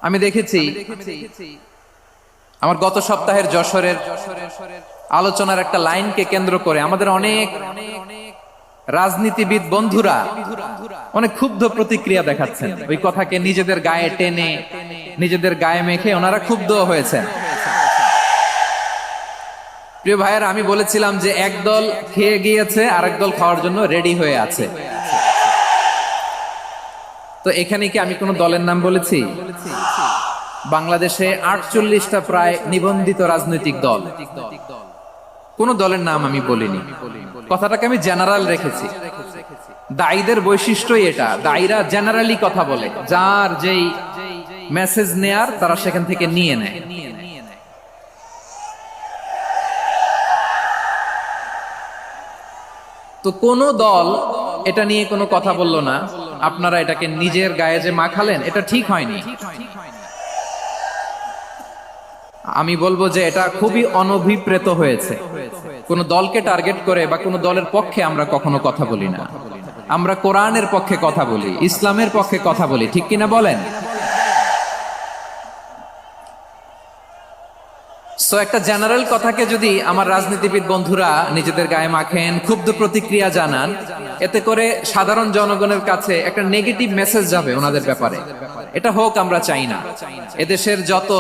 আমি দেখেছি আমার গত সপ্তাহের যশোরের আলোচনার একটা লাইনকে কেন্দ্র করে আমাদের অনেক রাজনীতিবিদ বন্ধুরা অনেক ক্ষুব্ধ প্রতিক্রিয়া দেখাচ্ছেন। ওই কথাকে নিজেদের গায়ে টেনে নিজেদের গায়ে মেখে ওনারা ক্ষুব্ধ হয়েছেন। প্রিয় ভাইয়েরা, আমি বলেছিলাম যে একদল খেয়ে গিয়েছে আর একদল খাওয়ার জন্য রেডি হয়ে আছে। তো এখানে কি আমি কোনো দলের নাম বলেছি? বাংলাদেশে 48টা প্রায় নিবন্ধিত রাজনৈতিক দল, কোন দলের নাম আমি বলিনি। কথাটাকে আমি জেনারেল রেখেছি। দায়ীদের বৈশিষ্ট্যই এটা, দায়ীরা জেনারেলি কথা বলে, যার যেই মেসেজ নেয়ার তারা সেখান থেকে নিয়ে নেয়। তো কোন দল এটা নিয়ে কোনো কথা বলল না। আপনারা এটাকে নিজের গায়ে যে মাখালেন, এটা ঠিক হয়নি। আমি বলবো যে এটা খুবই অনভিপ্রেত হয়েছে। কোন দলকে টার্গেট করে বা কোন দলের পক্ষে আমরা কখনো কথা বলি না। আমরা কোরআনের পক্ষে কথা বলি, ইসলামের পক্ষে কথা বলি, ঠিক কিনা বলেন? সো একটা জেনারেল কথাকে যদি আমার রাজনীতিবিদ বন্ধুরা নিজেদের গায়ে মাখেন, ক্ষুব্ধ প্রতিক্রিয়া জানান, এতে করে সাধারণ জনগণের কাছে একটা নেগেটিভ মেসেজ যাবে ওনাদের ব্যাপারে। এটা হোক আমরা চাই না। এদেশের যত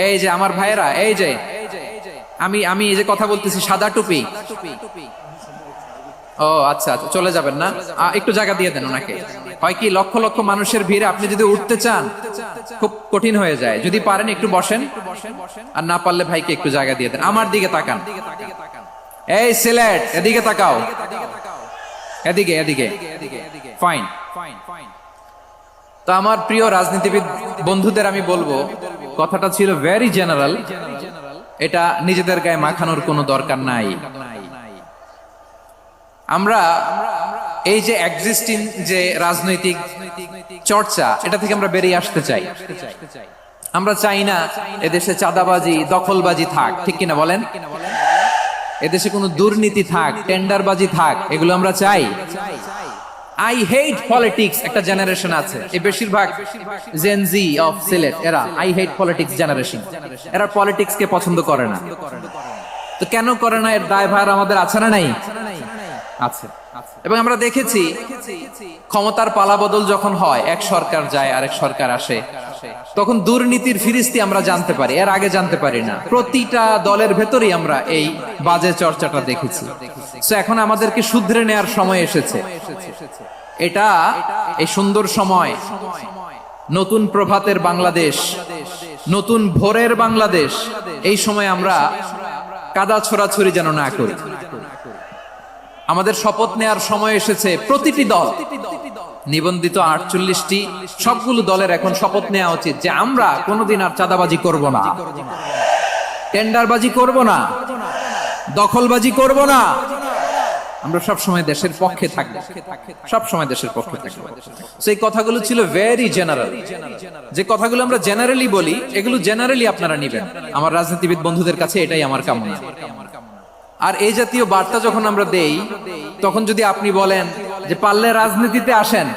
এই যে আমার ভাইয়েরা, এই যে আমি এই যে কথা বলতেছি, সাদা টুপি, ও আচ্ছা আচ্ছা, চলে যাবেন না? একটু জায়গা দিয়ে দেন ওনাকে। হয় কি, লক্ষ লক্ষ মানুষের ভিড়ে আপনি যদি উঠতে চান খুব কঠিন হয়ে যায়। যদি পারেন একটু বসেন, আর না পারলে ভাইকে একটু জায়গা দিয়ে দেন। আমার দিকে তাকান, এই সিলেট, এদিকে তাকাও, এদিকে এদিকে, ফাইন। তো আমার প্রিয় রাজনীতিবিদ বন্ধুদের আমি বলবো, কথাটা ছিল ভেরি জেনারেল, এটা নিজেদের গায়ে মাখানোর কোনো দরকার নাই। আমরা এই যে এক্সিস্টিং যে রাজনৈতিক চর্চা, এটা থেকে আমরা বেরিয়ে আসতে চাই। আমরা চাই না এদেশে চাঁদাবাজি, দখলবাজি থাক, ঠিক কিনা বলেন? এদেশে কোনো দুর্নীতি থাক, টেন্ডারবাজি থাক, এগুলো আমরা চাই। আই হেট পলিটিক্স একটা জেনারেশন আছে, এই বেশিরভাগ জেন জি অফ সিলেট, এরা আই হেট পলিটিক্স জেনারেশন। এরা পলিটিক্স কে পছন্দ করে না। তো কেন করে না, এর দায়ভার আমাদের আছে না নাই? আছে। এবং আমরা দেখেছি ক্ষমতার পালাবদল যখন হয়, এক সরকার যায় আরেক সরকার আসে, তখন দুর্নীতির ফিরিস্তি আমরা জানতে পারি, এর আগে জানতে পারি না। প্রতিটা দলের ভেতরেই আমরা এই বাজে চর্চাটা দেখেছি। সো এখন আমাদেরকে শুধরে নেয়ার সময় এসেছে। এটা এই সুন্দর সময়, নতুন প্রভাতের বাংলাদেশ, নতুন ভোরের বাংলাদেশ, এই সময় আমরা কাদা ছোড়াছুরি যেন না করি। আমাদের শপথ নেয়ার সময় এসেছে। প্রতিটি দল, নিবন্ধিত 48টি, সবগুলো দলের এখন শপথ নেওয়া উচিত যে আমরা কোনোদিন আর চাঁদাবাজি করব না, টেন্ডারবাজি করব না, দখলবাজি করব না। আমরা সব সময় দেশের পক্ষে থাকব, সব সময় দেশের পক্ষে থাকব। সেই কথাগুলো ছিল ভেরি জেনারেল। যে কথাগুলো আমরা জেনারেলি বলি, এগুলো জেনারেলি আপনারা নেবেন। আমার রাজনীতিবিদ বন্ধুদের কাছে এটাই আমার কামনা। আর এই জাতীয় বার্তা যখন আমরা দেই, তখন যদি আপনি বলেন যে পারলে রাজনীতিতে আসেন,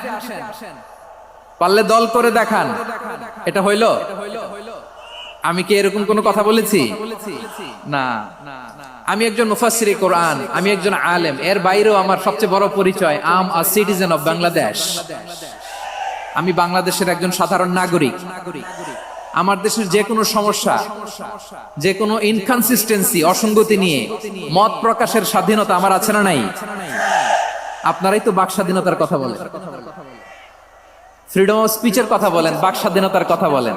পারলে দল করে দেখান, এটা হইল? আমি কি এরকম কোনো কথা বলেছি? না। আমি একজন মুফাসসিরে কোরআন, আমি একজন আলেম, এর বাইরেও আমার সবচেয়ে বড় পরিচয় আম আ সিটিজেন অফ বাংলাদেশ। আমি বাংলাদেশের একজন সাধারণ নাগরিক। আমার দেশের যে কোনো সমস্যা, যে কোনো ইনকনসিস্টেন্সি, অসঙ্গতি নিয়ে মত প্রকাশের স্বাধীনতা আমার আছে না নাই? আপনারাই তো বাক স্বাধীনতার কথা বলেন, ফ্রিডম অফ স্পিচের কথা বলেন, বাক স্বাধীনতার কথা বলেন।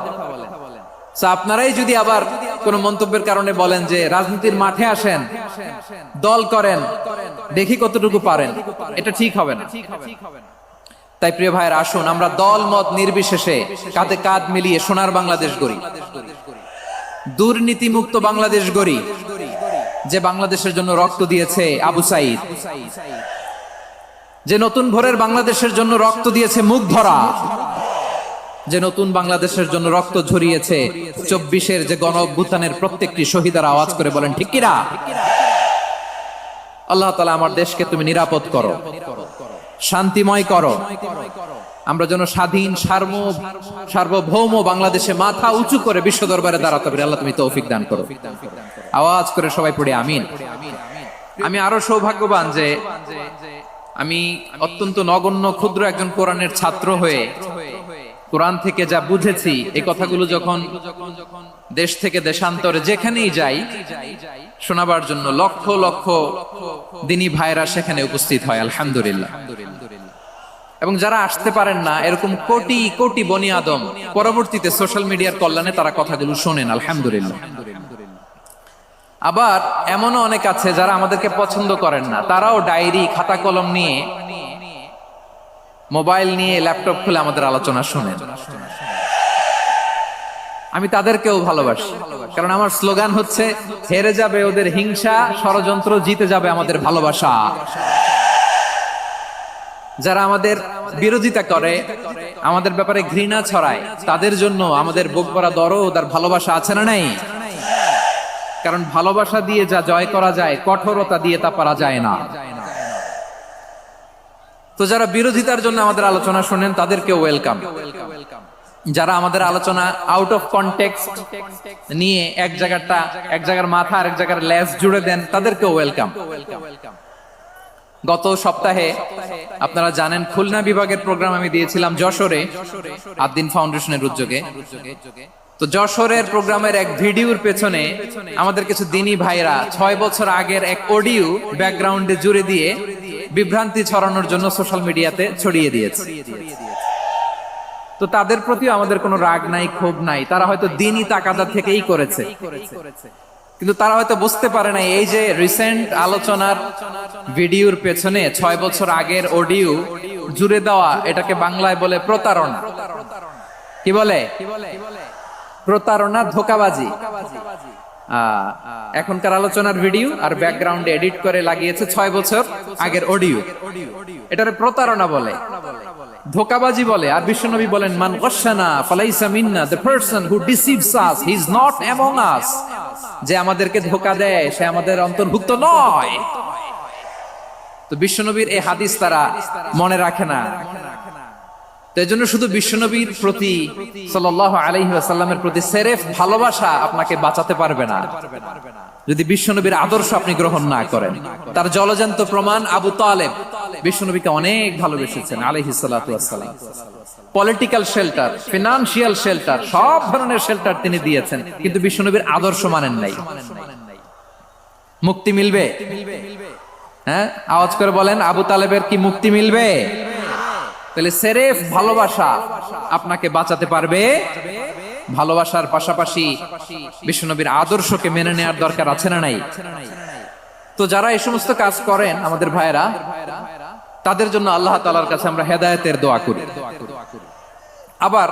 আপনারাই যদি আবার কোন মন্তব্যের কারণে বলেন যে রাজনীতির মাঠে আসেন, দল করেন, দেখি কতটুকু পারেন, এটা ঠিক হবে না। তাই প্রিয় ভাইয়ের, আসুন আমরা দল মত নির্বিশেষে কাঁধে কাঁধ মিলিয়ে সোনার বাংলাদেশ গড়ি, দুর্নীতি মুক্ত বাংলাদেশ গড়ি, যে বাংলাদেশের জন্য রক্ত দিয়েছে আবু সাইদ, যে নতুন ভোরের বাংলাদেশের জন্য রক্ত দিয়েছে মুগ্ধরা, যে নতুন বাংলাদেশের জন্য রক্ত ঝরিয়েছে 24-এর যে গণ অভ্যুত্থানের প্রত্যেকটি শহীদের আওয়াজ করে বলেন ঠিক কিনা? আল্লাহ তাআলা আমার দেশকে তুমি নিরাপদ করো, শান্তিময় করো, আমরা যেন স্বাধীন সার্বভৌম বাংলাদেশে মাথা উঁচু করে বিশ্ব দরবারে দাঁড়াতে পারি। আল্লাহ তুমি তৌফিক দান করো। আওয়াজ করে সবাই পড়ি আমিন। আমি আরো সৌভাগ্যবান যে আমি অত্যন্ত নগণ্য ক্ষুদ্র একজন কোরআনের ছাত্র হয়ে কোরআন থেকে যা বুঝেছি, এই কথাগুলো যখন দেশ থেকে দেশান্তরে যেখানেই যাই শোনাবার জন্য লক্ষ লক্ষ দিনী ভাইরা সেখানে উপস্থিত হয় আলহামদুলিল্লাহ। এবং যারা আসতে পারেন না, এরকম কোটি কোটি বনি আদম পরবর্তীতে সোশ্যাল মিডিয়ার কল্যাণে তারা কথাগুলো শোনেন আলহামদুলিল্লাহ। আবার এমনও অনেক আছে যারা আমাদেরকে পছন্দ করেন না, তারাও ডায়েরি খাতা কলম নিয়ে, মোবাইল নিয়ে, ল্যাপটপ খুলে আমাদের আলোচনা শোনেন। আমি তাদেরকেও ভালোবাসি, কারণ আমার স্লোগান হচ্ছে হেরে যাবে ওদের হিংসা, ষড়যন্ত্র, জিতে যাবে আমাদের ভালোবাসা। যারা আমাদের বিরোধিতা করে, আমাদের ব্যাপারে ঘৃণা ছড়ায়, তাদের জন্য আমাদের বুক ভরা দরদ আর ভালোবাসা আছে না নাই? কারণ ভালোবাসা দিয়ে যা জয় করা যায়, কঠোরতা দিয়ে তা পারা যায় না। তো যারা বিরোধিতার জন্য আমাদের আলোচনা শোনেন তাদেরকে ওয়েলকাম। যারা আমাদের আলোচনা আউট অফ কনটেক্সট নিয়ে এক জায়গার মাথা আর এক জায়গার লেজ জুড়ে দেন, তাদেরকে ওয়েলকাম। গত সপ্তাহে আপনারা জানেন খুলনা বিভাগের প্রোগ্রাম আমি দিয়েছিলাম যশোরে আদ্দিন ফাউন্ডেশনের উদ্যোগে। তো যশোরের প্রোগ্রামের এক ভিডিওর পেছনে আমাদের কিছু দিনী ভাইরা 6 বছর আগের এক অডিও ব্যাকগ্রাউন্ডে জুড়ে দিয়ে বিভ্রান্তি ছড়ানোর জন্য সোশ্যাল মিডিয়াতে ছড়িয়ে দিয়েছে। তো তাদের প্রতিও আমাদের কোনো রাগ নাই, ক্ষোভ নাই। তারা হয়তো দিনী তাকাদা থেকেই করেছে, কিন্তু তারা হয়তো বুঝতে পারে না এই যে রিসেন্ট আলোচনার ভিডিওর পেছনে 6 বছর আগের অডিও জুড়ে দেওয়া, এটাকে বাংলায় বলে প্রতারণা। কি বলে? প্রতারণা, ধোঁকাবাজি। এখনকার আলোচনার ভিডিও আর ব্যাকগ্রাউন্ডে এডিট করে লাগিয়েছে 6 বছর আগের অডিও। এটারে প্রতারণা বলে, ধোঁকাবাজি বলে। আর বিশ্বনবী বলেন, মান গাশশানা ফালাইসা মিন্না, the person who deceives us he is not among us। যে আমাদেরকে ধোঁকা দেয় সে আমাদের অন্তর্ভুক্ত নয়। তো বিশ্বনবীর এই হাদিস তারা মনে রাখে না। তো এজন্য শুধু বিশ্বনবীর প্রতি সাল্লাল্লাহু আলাইহি ওয়াসাল্লামের প্রতি সেরেফ ভালোবাসা আপনাকে বাঁচাতে পারবে না যদি বিশ্বনবীর আদর্শ আপনি গ্রহণ না করেন। তার জলজান্ত প্রমাণ আবু তালেব বিশ্বনবীকে অনেক ভালোবেসেছেন আলাইহিস সালাতু ওয়াসসালাম। পলিটিক্যাল শেল্টার, ফিনান্সিয়াল শেল্টার, সব ধরনের শেল্টার তিনি দিয়েছেন, কিন্তু বিশ্বনবীর আদর্শ মানেন নাই। মুক্তি মিলবে? হ্যাঁ, আওয়াজ করে বলেন, আবু তালেবের কি মুক্তি মিলবে? তাহলে সেরেফ ভালোবাসা আপনাকে বাঁচাতে পারবে। ভালোবাসার পাশাপাশি বিশ্বনবীর আদর্শকে মেনে নেওয়ার দরকার আছে না নাই? তো যারা এই সমস্ত কাজ করেন আমাদের ভাইরা, তাদের জন্য আল্লাহ তাআলার কাছে আমরা হেদায়েতের দোয়া করি। আবার